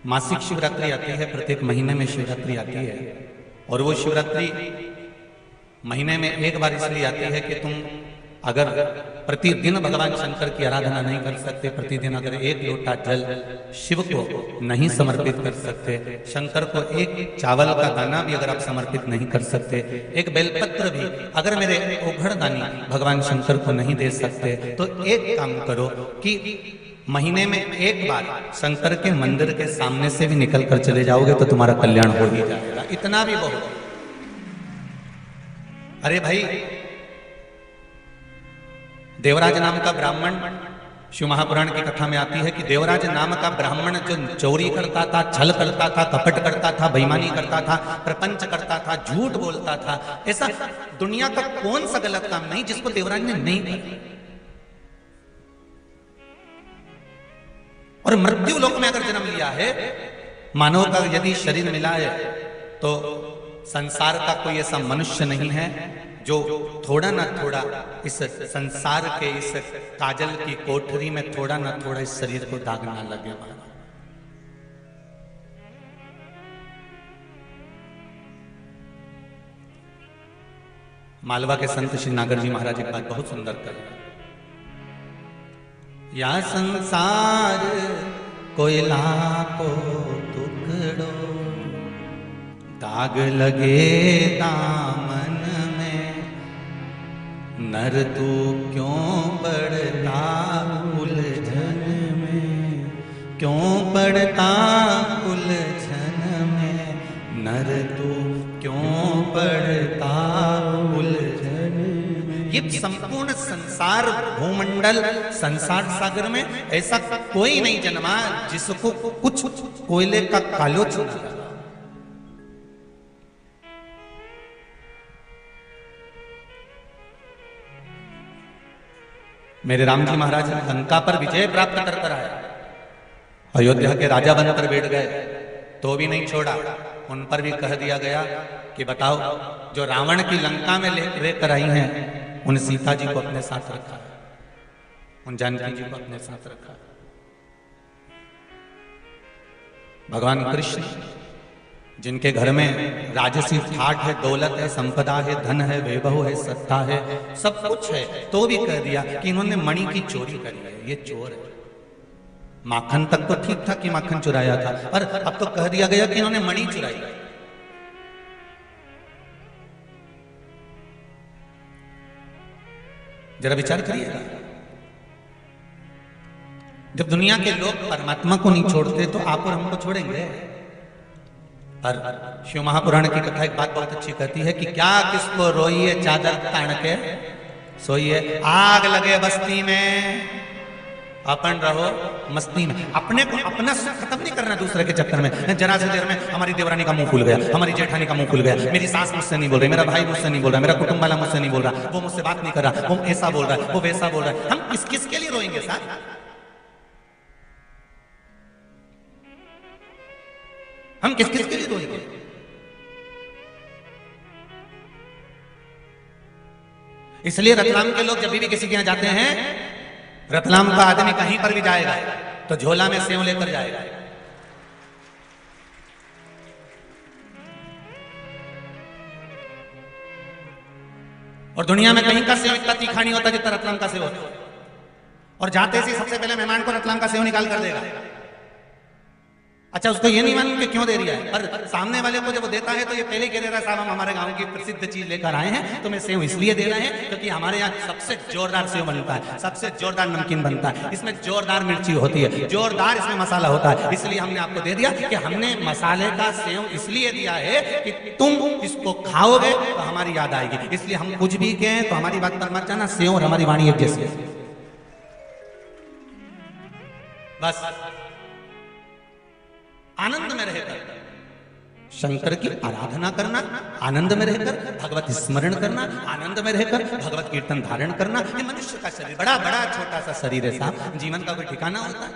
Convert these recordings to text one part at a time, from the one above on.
मासिक शिवरात्रि आती है, प्रत्येक महीने में शिवरात्रि आती है। और वो शिवरात्रि महीने में एक बार इसलिए आती है कि तुम अगर प्रतिदिन भगवान शंकर की आराधना नहीं कर सकते, प्रतिदिन अगर एक लोटा जल शिव को नहीं समर्पित कर सकते, शंकर को एक चावल का दाना भी अगर आप समर्पित नहीं कर सकते, एक बेलपत्र भी अगर मेरे ओघड़दानी भगवान शंकर को नहीं दे सकते, तो एक काम करो कि महीने में एक बार शंकर के मंदिर के सामने से भी निकल कर चले जाओगे तो तुम्हारा कल्याण हो ही जाएगा। इतना भी बहुत। अरे भाई, देवराज नाम का ब्राह्मण, शिव महापुराण की कथा में आती है कि देवराज नाम का ब्राह्मण जो चोरी करता था, छल करता था, कपट करता था, बेईमानी करता था, प्रपंच करता था, झूठ बोलता था, ऐसा दुनिया का कौन सा गलत काम नहीं जिसको देवराज ने नहीं किया। और मृत्यु लोक में अगर जन्म लिया है, मानव का यदि शरीर मिला है, तो संसार का कोई ऐसा मनुष्य नहीं है जो थोड़ा ना थोड़ा इस संसार के इस काजल की कोठरी में थोड़ा ना थोड़ा इस शरीर को दाग ना लगे। मालवा के संत श्री नागर जी महाराज एक बात बहुत सुंदर कर, या संसार कोयला को टुकड़ो, दाग लगे दामन में, नर तू क्यों पड़ता उलझन में, क्यों पड़ता उलझन में, नर तू क्यों पड़ता उलझन में। ये संपूर्ण संसार भूमंडल, संसार सागर में ऐसा कोई नहीं जन्मा जिसको कुछ कोयले का कालोच न लगा। मेरे राम जी महाराज लंका पर विजय प्राप्त कर कर आए, अयोध्या के राजा बनकर बैठ गए, तो भी नहीं छोड़ा। उन पर भी कह दिया गया कि बताओ, जो रावण की लंका में लेकर आई हैं, उन सीता जी को अपने साथ रखा है, उन जानकी जी को अपने साथ रखा है। भगवान कृष्ण जिनके घर में राजसी ठाट है, दौलत है, संपदा है, धन है, वैभव है, सत्ता है, सब कुछ है, तो भी कह दिया कि इन्होंने मणि की चोरी करी है, ये चोर है। माखन तक तो ठीक था कि माखन चुराया था, पर अब तो कह दिया गया कि इन्होंने मणि चुराई। जरा विचार करिएगा, जब दुनिया के लोग परमात्मा को नहीं छोड़ते तो आप और हमको छोड़ेंगे। पर शिव महापुराण की कथा एक बात बहुत अच्छी कहती है कि क्या किसको रोइए चादर तान के सोइए, आग लगे बस्ती में अपन रहो मस्ती में। अपने को अपना खत्म नहीं करना दूसरे के चक्कर में। जरा सी देर में हमारी देवरानी का मुंह खुल गया, हमारी जेठानी का मुंह खुल गया, मेरी सास मुझसे नहीं बोल रही, मेरा भाई मुझसे नहीं बोल रहा, मेरा कुटुंब वाला मुझसे नहीं बोल रहा, वो मुझसे बात नहीं कर रहा, वो ऐसा बोल रहा है, वो वैसा बोल रहा है। हम किस किस के लिए रोएंगे साहब? हम किस किस के लिए रोएंगे? इसलिए रतलाम के लोग जब भी किसी के यहां जाते हैं, रतलाम का आदमी कहीं पर भी जाएगा तो झोला में सेव लेकर जाएगा। और दुनिया में कहीं का सेव इतना तीखा नहीं होता जितना रतलाम का सेव होता है। और जाते से सबसे पहले मेहमान को रतलाम का सेव निकाल कर देगा। अच्छा, उसको ये नहीं मालूम कि क्यों दे रहा है, पर सामने वाले को जब वो देता है तो ये पहले कह दे रहा है, साहब हम हमारे गांव की प्रसिद्ध चीज लेकर आए हैं, तो मैं सेव इसलिए दे रहे हैं क्योंकि हमारे यहाँ सबसे जोरदार सेव बनता है, सबसे जोरदार नमकीन बनता है, इसमें जोरदार मिर्ची होती है, जोरदार इसमें मसाला होता है, इसलिए हमने आपको दे दिया कि हमने मसाले का सेव इसलिए दिया है कि तुम इसको खाओगे तो हमारी याद आएगी। इसलिए हम कुछ भी कहें तो हमारी बात पर मत जाना, सेव और हमारी वाणी एक जैसी है। बस आनंद में रहकर शंकर की आराधना करना, आनंद में रहकर भगवत स्मरण करना, आनंद में रहकर भगवत कीर्तन धारण करना। ये मनुष्य का शरीर बड़ा बड़ा छोटा सा शरीर है साहब, जीवन का कोई ठिकाना होता है?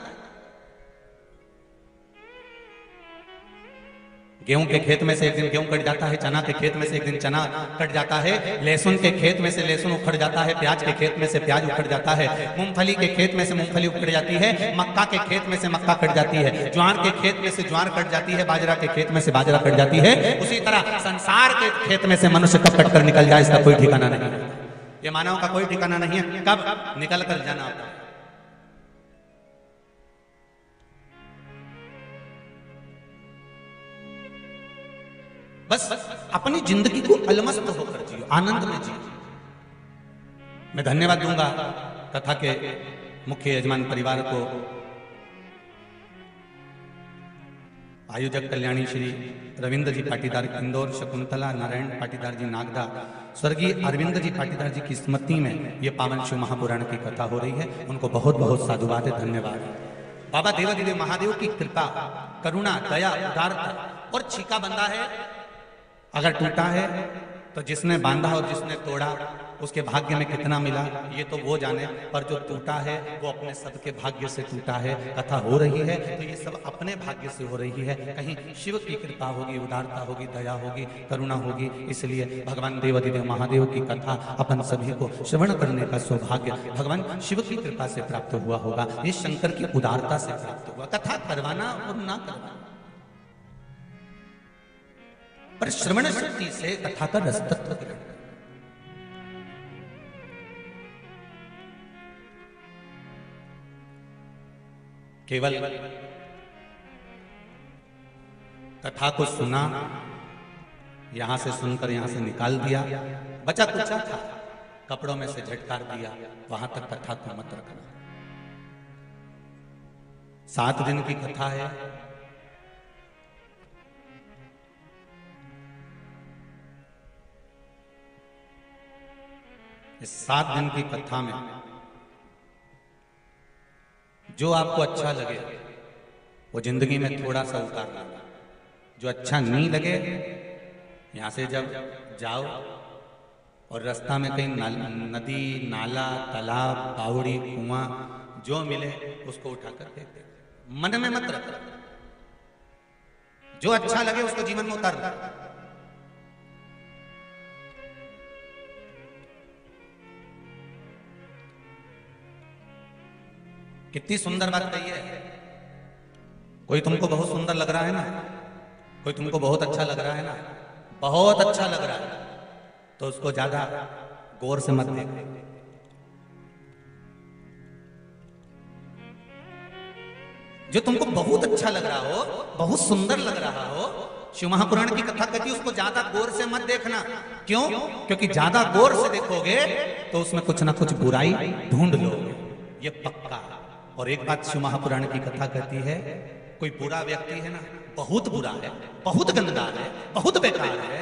गेहूं के खेत में से एक दिन गेहूं कट जाता है, चना के खेत में से एक दिन चना कट जाता है, लहसुन के खेत में से लहसुन उखड़ जाता है, प्याज के खेत में से प्याज उखड़ जाता है, मूंगफली के खेत में से मूंगफली उखड़ जाती है, मक्का के खेत में से मक्का कट जाती है, ज्वार के खेत में से ज्वार कट जाती है, बाजरा के खेत में से बाजरा कट जाती है। उसी तरह संसार के खेत में से मनुष्य कब कट कर निकल जाए इसका कोई ठिकाना नहीं है। ये मानव का कोई ठिकाना नहीं है कब निकल कर जाना होता है। बस अपनी जिंदगी को अलमस्त होकर जियो, आनंद में जियो। मैं धन्यवाद दूंगा कथा के मुख्य यजमान परिवार को, आयोजक कल्याणी श्री रविंद्र जी पाटीदार इंदौर, शकुंतला नारायण पाटीदार जी नागदा, स्वर्गीय अरविंद जी पाटीदार जी की स्मृति में ये पावन शिव महापुराण की कथा हो रही है। उनको बहुत बहुत साधुवाद है, धन्यवाद। बाबा देवादिदेव महादेव की कृपा, करुणा, दया, उदारता और छीका बंधा है। अगर टूटा है तो जिसने बांधा और जिसने तोड़ा उसके भाग्य में कितना मिला ये तो वो जाने, पर जो टूटा है वो अपने सबके भाग्य से टूटा है। कथा हो रही है तो ये सब अपने भाग्य से हो रही है, कहीं शिव की कृपा होगी, उदारता होगी, दया होगी, करुणा होगी। इसलिए भगवान देवादिदेव महादेव की कथा अपन सभी को श्रवण करने का सौभाग्य भगवान शिव की कृपा से प्राप्त हुआ होगा, ये शंकर की उदारता से प्राप्त हुआ। कथा करवाना और ना करवाना, पर श्रवण शक्ति से कथा का रसतत्व ग्रहण। केवल कथा को सुना, यहां से सुनकर यहां से निकाल दिया, बचा कुचा था, कपड़ों में से झटकार दिया, वहां तक कथा को मत रखना। 7 दिन की कथा है। इस 7 दिन की कथा में जो आपको अच्छा लगे वो जिंदगी में थोड़ा सा उतारना, जो अच्छा नहीं लगे यहां से जब जाओ और रास्ता में कहीं नदी, नाला, तालाब, बावड़ी, कुआं जो मिले उसको उठाकर फेंक दे, मन में मत रख। जो अच्छा लगे उसको जीवन में उतार दो। कितनी सुंदर बात कही है। कोई तुमको बहुत सुंदर लग रहा है ना, कोई तुमको बहुत अच्छा लग रहा है ना, बहुत अच्छा लग रहा है तो उसको ज्यादा गौर से मत देखो। जो तुमको बहुत अच्छा लग रहा हो, बहुत सुंदर लग रहा हो, शिव महापुराण की कथा कहती है उसको ज्यादा गौर से मत देखना। क्यों? क्योंकि ज्यादा गौर से देखोगे तो उसमें कुछ ना कुछ बुराई ढूंढ लोगे, ये पक्का। और एक बात शिव महापुराण की कथा कहती है, कोई बुरा व्यक्ति है ना, बहुत बुरा है, बहुत गंदा है, बहुत बेकार है,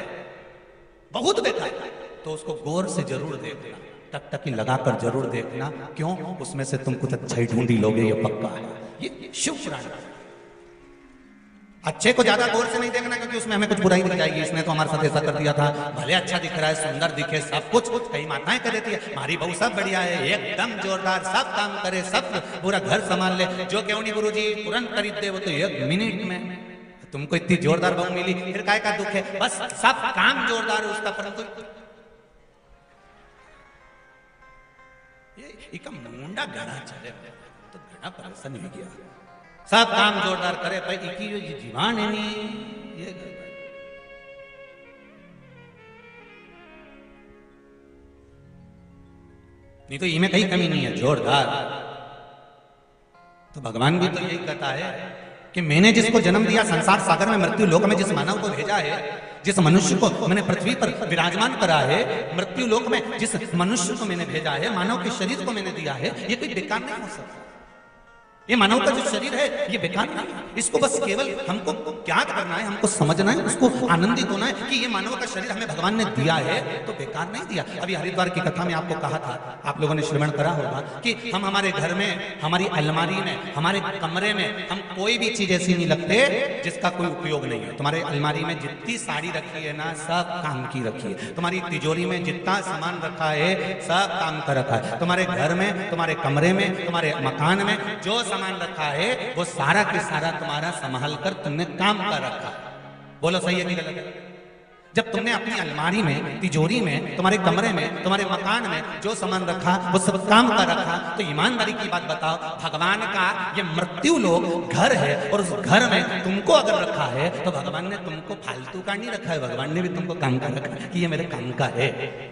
बहुत बेकार है, तो उसको गौर से जरूर देखना, टकटकी लगाकर जरूर देखना। क्यों? उसमें से तुम कुछ अच्छा ही ढूंढी लोगे, ये पक्का है। ये शिव पुराण। अच्छे को ज्यादा गौर से नहीं देखना क्योंकि उसमें हमें कुछ बुराई दिख जाएगी, इसने तो हमारे साथ ऐसा कर दिया था, भले अच्छा दिख रहा है, सुंदर दिखे, सब कुछ। कई माताएं कह देती है हमारी बहू सब बढ़िया है, एकदम जोरदार, सब काम करे, सब पूरा घर संभाल ले, जो क्यों नहीं गुरुजी तुरंत खरीद दे वो तो 1 मिनट में। तुमको इतनी जोरदार बहू मिली, फिर काय का दुख है? बस सब काम जोरदार है उसका, परंतु ये मुंडा गड़ा चले तो गड़ा परेशान हो गया। सब काम जोरदार करे भाई, इकी जो जीवान है नहीं ये नहीं तो इनमें कहीं कमी नहीं है, जोरदार। तो भगवान भी तो यही कहता है कि मैंने जिसको जन्म दिया संसार सागर में, मृत्यु लोक में जिस मानव को भेजा है, जिस मनुष्य को मैंने पृथ्वी पर विराजमान करा है, मृत्यु लोक में जिस मनुष्य को मैंने भेजा है, मानव के शरीर को मैंने दिया है, ये कोई बेकार नहीं हो सकता। ये मानव का जो शरीर है ये बेकार नहीं, इसको बस केवल हमको ज्ञात करना है, हमको समझना है, उसको आनंदित होना है कि ये मानव का शरीर हमें भगवान ने दिया है तो बेकार नहीं दिया। अभी हरिद्वार की कथा में आपको कहा था, आप लोगों ने श्रवण करा होगा कि हम हमारे घर में, हमारी अलमारी में, हमारे कमरे में हम कोई भी चीज ऐसी नहीं रखते जिसका कोई उपयोग नहीं है। तुम्हारे अलमारी में जितनी साड़ी रखी है ना, सब काम की रखी है। तुम्हारी तिजोरी में जितना सामान रखा है सब काम का रखा है। तुम्हारे घर में, तुम्हारे कमरे में, तुम्हारे मकान में जो सामान रखा है वो सारा के सारा तुम्हारा संभाल कर तुमने काम का रखा। बोलो सही है कि गलत है? जब तुमने अपनी अलमारी में, तिजोरी में, तुम्हारे कमरे में, तुम्हारे मकान में जो सामान रखा वो सब काम का रखा, तो ईमानदारी की बात बताओ, भगवान का ये मृत्यु लोक घर है और उस घर में तुमको अगर रखा है तो भगवान ने तुमको फालतू का नहीं रखा है, भगवान ने भी तुमको काम का रखा है कि ये मेरे काम का है।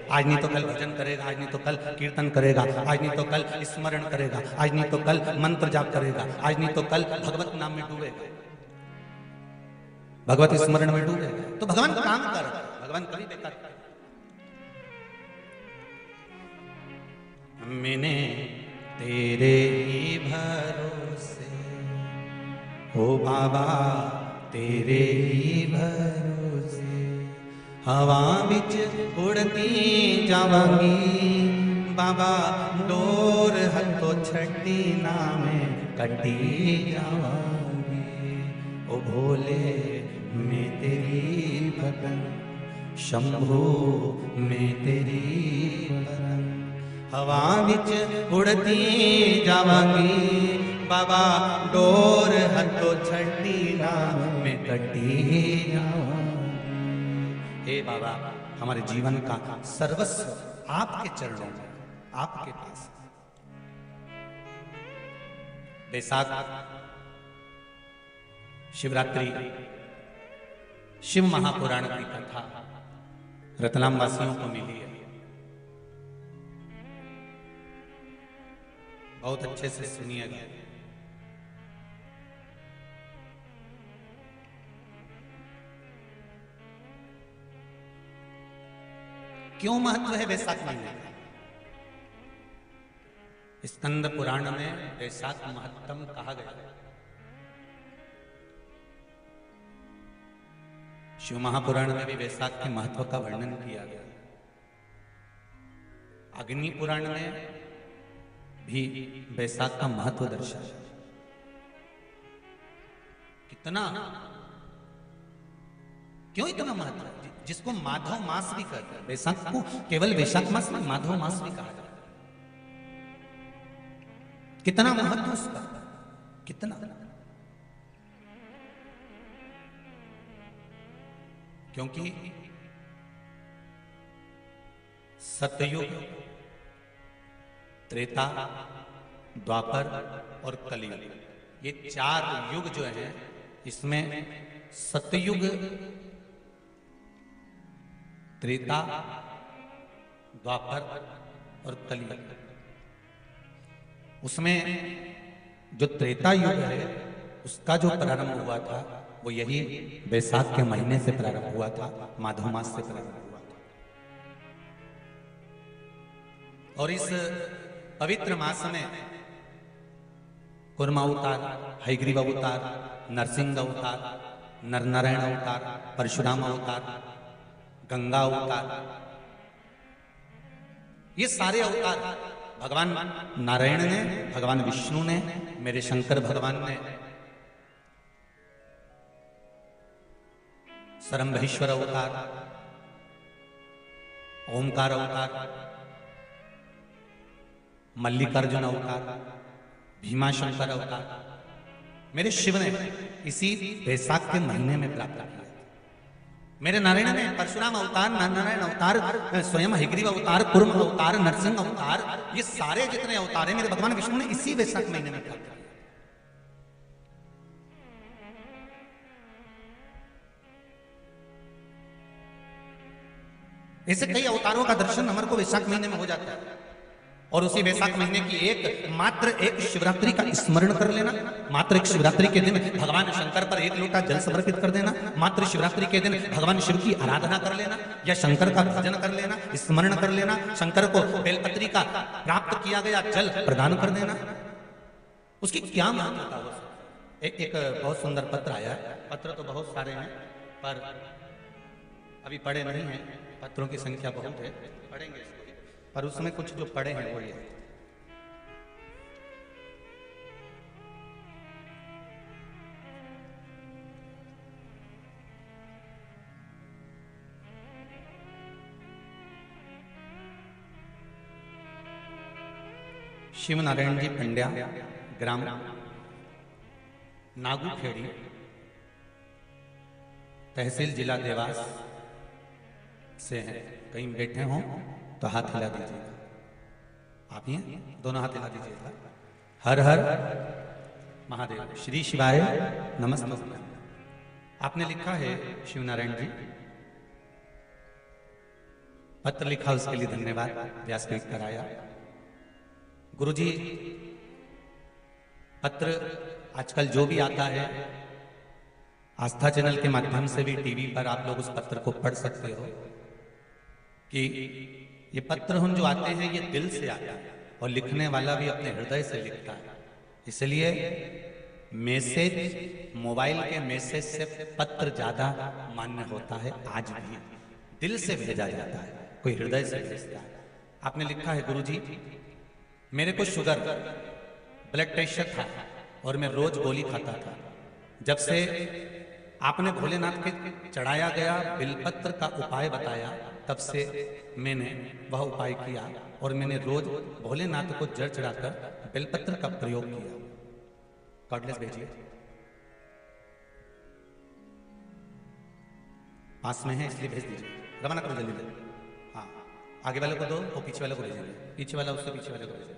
आज नहीं तो कल भजन करेगा, आज नहीं तो कल कीर्तन करेगा, आज नहीं तो कल स्मरण करेगा, आज नहीं तो कल मंत्र जाप करेगा, आज नहीं तो कल भगवत नाम में डूबेगा, भगवत स्मरण में डूबे। तो भगवान काम कर, भगवान कभी बेकार। मैंने तेरे ही भरोसे, ओ बाबा तेरे ही भरोसे, हवा बिच उड़ती जावांगी बाबा, डोर हथों छड़ी ना में कटी जावांगी। ओ भोले मैं तेरी भगन, शंभो मैं तेरी भगन, हवा विच उड़ती जावांगी बाबा, डोर हथों छड़ी ना मैं कटी जावांगी। हे बाबा, हमारे जीवन का सर्वस्व आपके चरणों में, आपके पास। बैसाख शिवरात्रि, शिव महापुराण की कथा रतलाम वासियों को मिली है, बहुत अच्छे से सुनिएगा। क्यों महत्व है वैशाख महीने का? स्कंद पुराण में वैशाख महत्तम कहा गया है। शिव महापुराण में भी वैशाख के महत्व का वर्णन किया गया। अग्नि पुराण में भी वैशाख का महत्व दर्शाया। कितना, क्यों इतना महत्व? जिसको माधव मास भी कहते हैं, वैशाख को केवल वैशाख मास में माधव मास भी कहा जाता है। कितना महत्व उसका, कितना। क्योंकि सतयुग, त्रेता, द्वापर और कलियुग, ये चार युग जो है, इसमें सतयुग, त्रेता, द्वापर और कलियुग, उसमें जो त्रेता युग है उसका जो प्रारंभ हुआ था वो यही बैसाख के महीने से प्रारंभ हुआ था, माधव मास से प्रारंभ हुआ था। और इस पवित्र मास में कुर्मा अवतार, हयग्रीव अवतार, नरसिंह अवतार, नरनारायण अवतार, परशुराम अवतार, गंगा अवतार, ये सारे अवतार भगवान नारायण ने, भगवान विष्णु ने, मेरे शंकर भगवान ने, सरंभेश्वर अवतार, ओमकार अवतार, मल्लिकार्जुन अवतार, भीमाशंकर अवतार, मेरे शिव ने इसी बैसाख के महीने में प्राप्त किया। मेरे नारायण ने परशुराम अवतार, नारायण अवतार, स्वयं हयग्रीव अवतार, कुर्म अवतार, नरसिंह अवतार, ये सारे जितने अवतार हैं मेरे भगवान विष्णु ने इसी बैसाख महीने में प्राप्त किया। ऐसे कई अवतारों का दर्शन हमारे को वैशाख महीने में हो जाता है। और उसी वैशाख महीने की मात्र एक शिवरात्रि का स्मरण कर लेना, मात्र एक शिवरात्रि के दिन भगवान शंकर पर एक लोटा जल समर्पित कर देना, मात्र शिवरात्रि के दिन भगवान शिव की आराधना कर लेना या शंकर का भजन कर लेना, स्मरण कर लेना, शंकर को बेलपत्री का प्राप्त किया गया जल प्रदान कर देना, उसकी क्या महत्वता हो। एक बहुत सुंदर पत्र आया है, पत्र तो बहुत सारे हैं पर अभी पढ़े नहीं हैं, पत्रों की संख्या बहुत है, पढ़ेंगे इसको, पर उसमें कुछ जो पढ़े हैं वो ये। शिव नारायण जी पंड्या, ग्राम नागूखेड़ी, तहसील जिला देवास से हैं, कहीं बैठे हों तो हाथ हिला दीजिएगा। आप ही हैं, दोनों हाथ हिला दीजिएगा। हर हर महादेव, श्री शिवाय नमस्ते। आपने लिखा है शिवनारायण जी, पत्र लिखा उसके लिए धन्यवाद, व्यासपीठ कराया। गुरुजी, पत्र आजकल जो भी आता है आस्था चैनल के माध्यम से भी टीवी पर आप लोग उस पत्र को पढ़ सकते हो कि ये पत्र हम जो आते हैं ये दिल से आता है और लिखने वाला भी अपने हृदय से लिखता है। इसलिए मैसेज, मोबाइल के मैसेज से पत्र ज्यादा मान्य होता है। आज भी दिल से भेजा जाता है, कोई हृदय से भेजता है। आपने लिखा है, गुरुजी मेरे को शुगर, ब्लड प्रेशर था और मैं रोज गोली खाता था। जब से आपने भोलेनाथ के चढ़ाया गया बिलपत्र का उपाय बताया, तब से मैंने वह उपाय किया और मैंने रोज भोलेनाथ को जल चढ़ाकर बेलपत्र का प्रयोग किया। कार्डलेस भेजिए, पास में है इसलिए भेज दीजिए। रवाना करो जल्दी जल्दी। हाँ, आगे वाले को दो और पीछे वाले को भेजिए, पीछे वाला उससे पीछे वाले को भेजिए।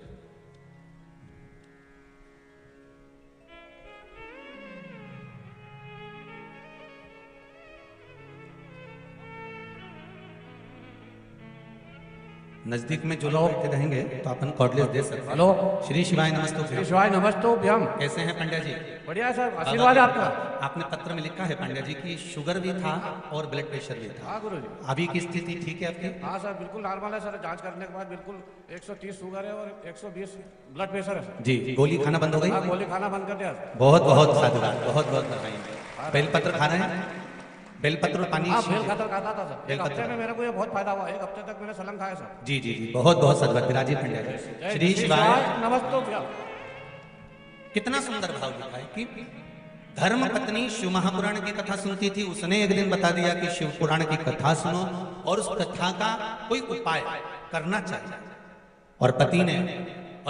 नजदीक में जो लोग बैठे रहेंगे तो अपन कॉर्डलेस दे सकते हैं। हेलो, श्री शिवाय नमस्ते। श्री शिवाय नमस्तुभ्यम। कैसे हैं पंड्या जी? बढ़िया सर, आशीर्वाद है आपका। आपने पत्र में लिखा है पंड्या जी कि शुगर भी था और ब्लड प्रेशर भी था। हाँ गुरु जी। अभी की स्थिति ठीक है आपकी? हाँ सर, बिल्कुल नॉर्मल है सर। जांच करने के बाद बिल्कुल 130 शुगर है और 120 ब्लड प्रेशर है सर। जी, गोली खाना बंद हो गई? हाँ, गोली खाना बंद कर दिया। बहुत बहुत साधुवाद, बहुत बहुत बधाई। बेलपत्र खा रहे हैं? बेलपत्र और पानी? हाँ, बेलपत्र खाता था सर। एक हफ्ते में मेरे को ये बहुत फायदा हुआ। एक हफ्ते तक मैंने सलंग खाया सर। जी जी जी, बहुत बहुत साधुवाद। विराजित पंड्या जी, श्री शिवाय नमस्तुभ्यम। कितना सुंदर भाव लिखा है कि धर्म पत्नी शिव महापुराण की कथा सुनती थी, उसने एक दिन बता दिया कि शिव पुराण की कथा सुनो और उस कथा का कोई उपाय करना चाहिए। और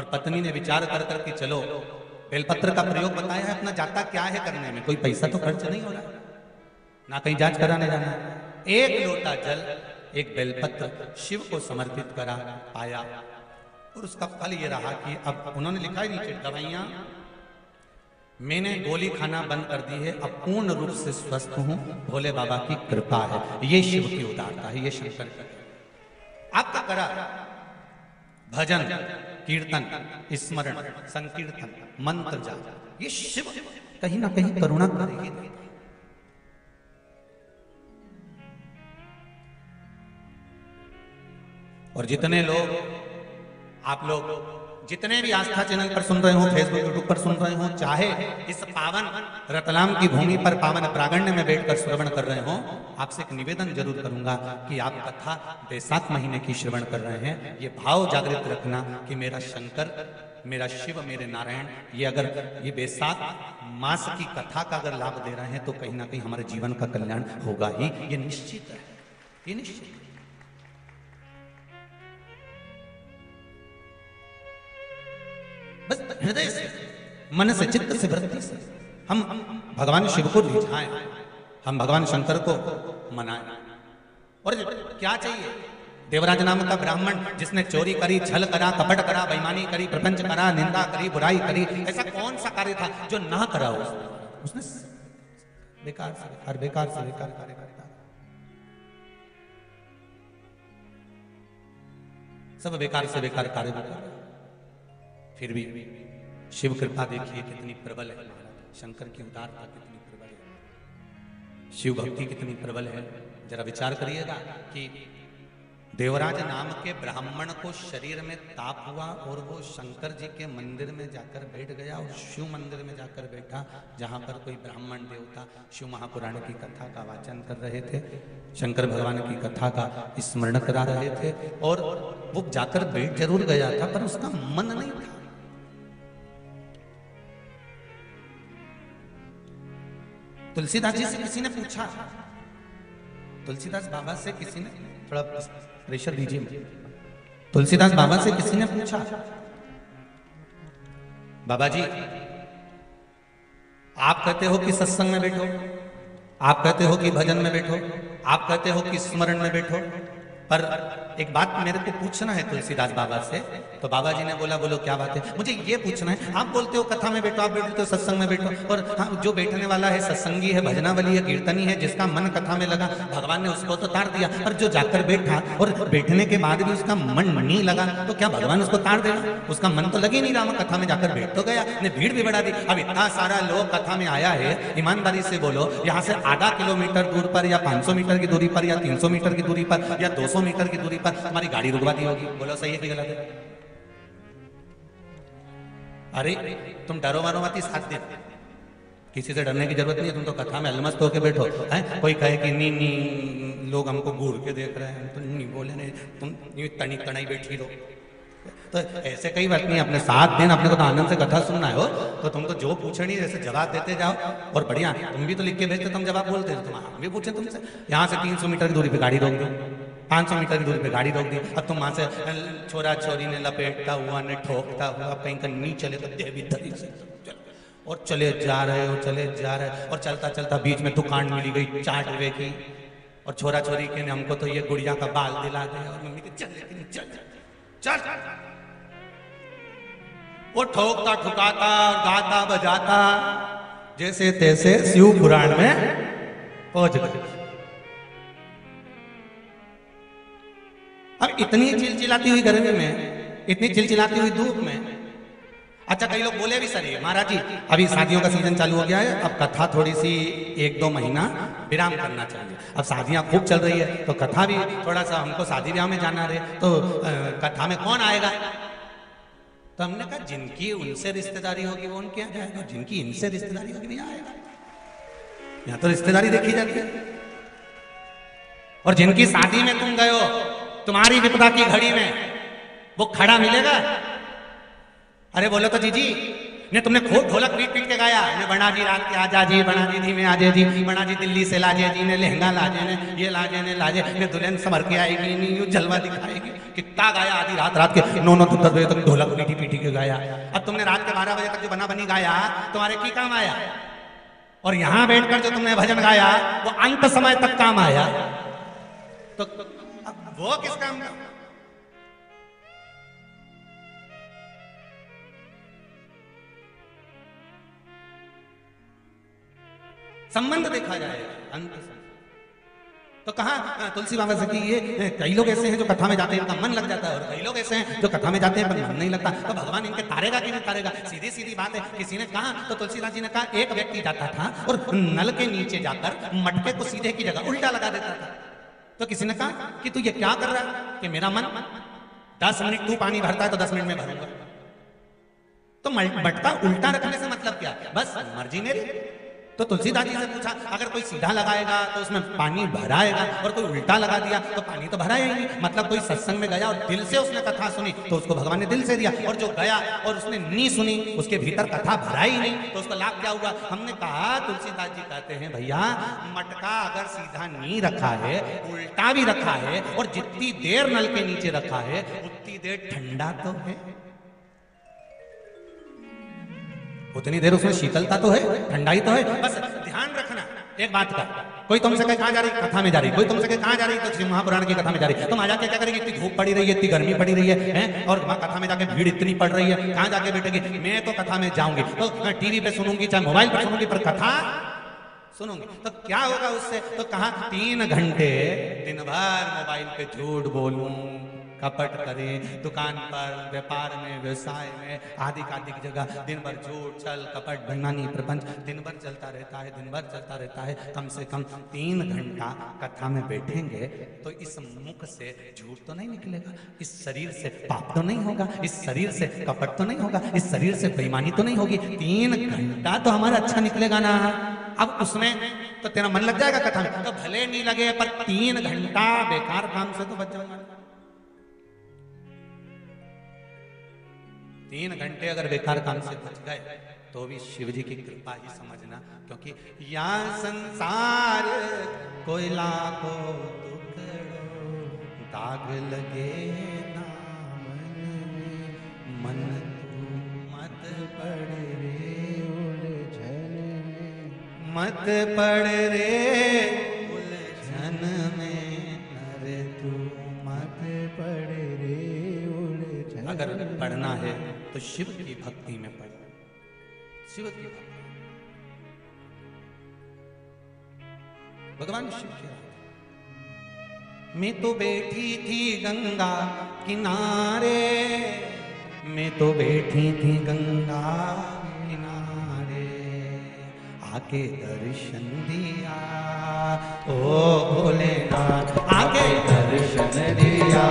पत्नी ने विचार कर कर कि चलो बेलपत्र का प्रयोग बताया है, अपना जाता क्या है करने में, कोई पैसा तो खर्च नहीं हो रहा है, ना कहीं जांच कराने जाना। एक लोटा जल, एक बेलपत्र शिव को समर्पित करा पाया और उसका फल ये रहा कि अब उन्होंने लिखा है नीचे, दवाइयां मैंने गोली खाना बंद कर दी है, अब पूर्ण रूप से स्वस्थ हूं, भोले बाबा की कृपा है। ये शिव की उदारता है, ये शंकर की। आपका करा भजन, कीर्तन, स्मरण, संकीर्तन, मंत्र जाप, ये शिव कहीं ना कहीं करुणा करेगी। और जितने लोग, आप लोग जितने भी आस्था चैनल पर सुन रहे हो, फेसबुक यूट्यूब पर सुन रहे हो, चाहे इस पावन रतलाम की भूमि पर पावन प्रागण्य में बैठकर श्रवण कर रहे हो, आपसे एक निवेदन जरूर करूंगा कि आप कथा बैसाख महीने की श्रवण कर रहे हैं, ये भाव जागृत रखना कि मेरा शंकर, मेरा शिव, मेरे नारायण, ये अगर ये बैसाख मास की कथा का अगर लाभ दे रहे हैं तो कहीं ना कहीं हमारे जीवन का कल्याण होगा ही, ये निश्चित है, ये निश्चित है। बस हृदय से, मन से, चित्त से, वृत्ति से हम भगवान शिव को रिझाएं, हम भगवान शंकर को मनाएं। और क्या चाहिए? देवराज नाम का ब्राह्मण जिसने चोरी करी, छल करा, कपट करा, बेईमानी करी, प्रपंच करा, निंदा करी, बुराई करी, ऐसा कौन सा कार्य था जो ना करा उसने? बेकार से बेकार कार्य करता, सब बेकार से बेकार कार्य करता। फिर भी शिव कृपा देखिए कितनी प्रबल है, शंकर की उदारता कितनी प्रबल है, शिव भक्ति कितनी प्रबल है। जरा विचार करिएगा कि देवराज नाम के ब्राह्मण को शरीर में ताप हुआ और वो शंकर जी के मंदिर में जाकर बैठ गया और शिव मंदिर में जाकर बैठा, जहां पर कोई ब्राह्मण देवता शिव महापुराण की कथा का वाचन कर रहे थे, शंकर भगवान की कथा का स्मरण करा रहे थे, और वो जाकर बैठ जरूर गया था पर उसका मन नहीं था। तुलसीदास जी से किसी ने पूछा, तुलसीदास बाबा से किसी ने, थोड़ा प्रेशर दीजिए, तुलसीदास बाबा से किसी ने पूछा, बाबा जी आप कहते हो कि सत्संग में बैठो, आप कहते हो कि भजन में बैठो, आप कहते हो कि स्मरण में बैठो, पर एक बात मेरे को पूछना है तुलसीदास बाबा से। तो बाबा जी ने बोला बोलो क्या बात है, मुझे ये पूछना है। आप बोलते हो कथा में बैठो, आप बोलते हो सत्संग में बैठो, और हाँ, जो बैठने वाला है सत्संगी है, भजनावली है, कीर्तनी है, जिसका मन कथा में लगा भगवान ने उसको तो तार दिया। पर जो जाकर बैठा और बैठने के बाद भी उसका मन नहीं लगा, तो क्या भगवान उसको तार देगा? उसका मन तो लगे नहीं रहा, कथा में जाकर बैठ तो गया, ने भीड़ भी बढ़ा दी। अब इतना सारा लोग कथा में आया है, ईमानदारी से बोलो, यहाँ से आधा किलोमीटर दूर पर या 500 मीटर की दूरी पर या 300 मीटर की दूरी पर या 200 मीटर की दूरी पर तुम्हारी गाड़ी रुकवा दी होगी। बोलो सही है कि गलत है? अरे तुम डरो मारो मत, इस साथ दिन किसी से डरने की जरूरत नहीं है। तुम तो कथा में अलमस्त होके बैठो हैं। कोई कहे कि नी नी लोग हमको घूर के देख रहे हैं, तो नहीं बोले नहीं, तुम तनी तनाई बैठी रहो। तो ऐसे कई बात नहीं, अपने 7 दिन अपने को तो आनंद से कथा सुनना है हो, तो तुम तो जो पूछे नहीं जैसे जवाब देते जाओ। और बढ़िया, तुम भी तो लिख के भेजते, तुम जवाब बोलते, तुम हम भी पूछे तुमसे। यहाँ से 300 मीटर की दूरी पे गाड़ी रोक दी, 500 मीटर की दूरी पे गाड़ी रोक दी। अब तुम वहां से छोरा छोरी ने लपेटता हुआ ने ठोकता हुआ कहीं का नहीं चले तो देवी धरी से और चले जा रहे हो, चले जा रहे हो। और चलता चलता बीच में दुकान मिली गई चाट वे की, और छोरा छोरी के ने हमको तो ये गुड़िया का बाल दिला दे, और मम्मी के चल चल चल चल। वो ठोकता ठुकाता और गाता बजाता जैसे तैसे शिव पुराण में पहुंच गए। अब इतनी चिलचिलाती हुई गर्मी में, इतनी चिलचिलाती हुई धूप में, अच्छा कई लोग बोले भी सर महाराज जी अभी शादियों का सीजन चालू हो गया है, अब कथा थोड़ी सी 1-2 महीना विराम करना चाहिए। अब शादियां खूब चल रही है, तो कथा भी थोड़ा सा, हमको शादी ब्याह में जाना रहे, तो कथा में कौन आएगा? तो हमने कहा जिनकी उनसे रिश्तेदारी होगी वो उनके यहाँ जाएगा, जिनकी इनसे रिश्तेदारी होगी भी आएगा। यहाँ तो रिश्तेदारी देखी जाती है। और जिनकी शादी में तुम गए हो, तुम्हारी विपदा की घड़ी में वो खड़ा मिलेगा? अरे बोलो तो जीजी ने, तुमने खूब ढोलक पीट पीट के गाया, ने बना जी रात के आजा जी, बना जी धीमे आजे जी, बना जी दिल्ली से लाजे जी, ने लहंगा लाजे, ने ये लाजे ने लाजे, ने दुल्हन संभर के आएगी, नहीं यूं जलवा दिखाएगी। कितना गाया, आधी रात रात के 9-10 बजे तक ढोलक पीटी पीटी के गाया। अब तुमने रात के 12 बजे तक जो बना बनी गाया, तुम्हारे की काम आया? और यहां बैठकर जो तुमने भजन गाया वो अंत समय तक काम आया, तो वो किस काम का? संबंध देखा जाएगा अंत से। तो कहा तुलसी बाबा से कि ये कई लोग ऐसे हैं जो कथा में जाते हैं उनका मन लग जाता है, और कई लोग ऐसे हैं जो कथा में जाते हैं पर मन नहीं लगता। तो भगवान इनके तारेगा कि नहीं तारेगा? सीधी सीधी बात है। किसी ने कहा, तो तुलसीदास जी ने कहा, एक व्यक्ति जाता था और नल के नीचे जाकर मटके को सीधे की जगह उल्टा लगा देता था। तो किसी ने कहा कि तू ये क्या कर रहा है? कि मेरा मन 10 मिनट तू पानी भरता है तो 10 मिनट में भरूंगा। तो मटका उल्टा रखने से मतलब क्या? बस मर्जी मेरी। तो तुलसीदास जी से पूछा, अगर कोई सीधा लगाएगा तो उसमें पानी भराएगा, और कोई उल्टा लगा दिया तो पानी तो भरा ही नहीं। मतलब कोई सत्संग में गया और दिल से उसने कथा सुनी तो उसको भगवान ने दिल से दिया, और जो गया और उसने नहीं सुनी, उसके भीतर कथा भरा ही नहीं, तो उसको लाभ क्या हुआ? हमने कहा, तुलसीदास जी कहते हैं भैया मटका अगर सीधा नहीं रखा है, उल्टा भी रखा है, और जितनी देर नल के नीचे रखा है उतनी देर ठंडा तो है, उतनी देर उसमें शीतलता तो है, ठंडाई तो है। बस ध्यान रखना एक बात का। कोई तुमसे कहे कहाँ जा रही? कथा में जा रही। कोई तुमसे कहे कहाँ जा रही? तो महापुराण की कथा में जा रही। तुम आ जाके क्या करेगी? इतनी धूप पड़ी रही है, इतनी गर्मी पड़ी रही है, और वहां कथा में जाके भीड़ इतनी पड़ रही है, कहाँ जाके बैठेगी? मैं तो कथा में जाऊंगी, तो मैं टीवी पे सुनूंगी, चाहे मोबाइल पर सुनूंगी, पर कथा सुनूंगी। तो क्या होगा उससे? तो कहा 3 घंटे दिन भर मोबाइल पे झूठ बोलूं, कपट करें, दुकान पर, व्यापार में, व्यवसाय में, आदि जगह दिन भर झूठ छल कपट बेईमानी प्रपंच दिन भर चलता रहता है, दिन भर चलता रहता है। कम से कम 3 घंटा कथा में बैठेंगे तो इस मुख से झूठ तो नहीं निकलेगा, इस शरीर से पाप तो नहीं होगा, इस शरीर से कपट तो नहीं होगा, इस शरीर से बेईमानी तो नहीं होगी। 3 घंटा तो हमारा अच्छा निकलेगा ना। अब उसमें तो तेरा मन लग जाएगा कथा में, तो भले नहीं लगे पर 3 घंटा बेकार काम से तो बच जाएगा। 3 घंटे अगर बेकार काम से बच गए तो भी शिव जी की कृपा ही समझना, क्योंकि या संसार कोई लाखों टुकड़ों, दाग लगे ना मन तू मत पड़ रे उलझन में, मत पड़ रे उलझन में, अरे तू मत पड़ रे उलझन। अगर पढ़ना है तो शिव की भक्ति में पढ़, शिव की भक्ति। भगवान शिव की मैं तो बैठी थी गंगा किनारे, मैं तो बैठी थी गंगा किनारे, आके दर्शन दिया ओ भोलेनाथ, आके दर्शन दिया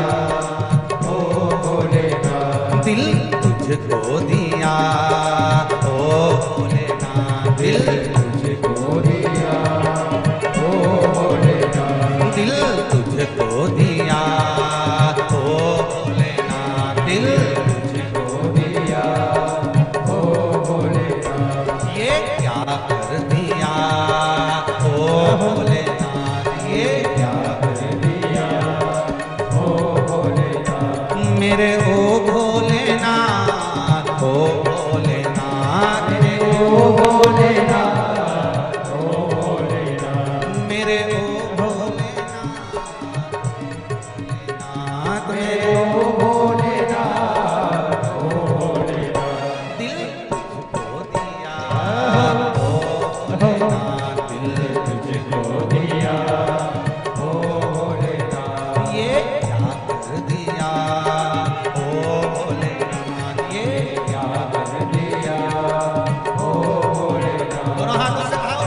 ओ भोलेनाथ, दिल तुझको दिया ओ भोलेनाथ, दिल तुझको दिया ओ भोलेनाथ, दिल तुझको दिया ओ भोलेनाथ, दिल तुझको दिया ओ भोलेनाथ, ये क्या कर दिया ओ भोलेनाथ, ये क्या कर दिया ओ भोलेनाथ, मेरे ओ भोलेनाथ, ओ भोलेनाथ, मेरे ओ भोलेनाथ, ओ भोलेनाथ, मेरे ओ भोलेनाथ, मेरे ओ भोलेनाथ, ओ भोलेनाथ, दिल तुझको दिया ओ भोलेनाथ, दिल तुझको दिया ओ भोलेनाथ, ये क्या कर दिया ओ भोलेनाथ, ये क्या कर दिया ओ भोलेनाथ। दोनों हाथों से खाओ।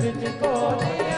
तुझको दे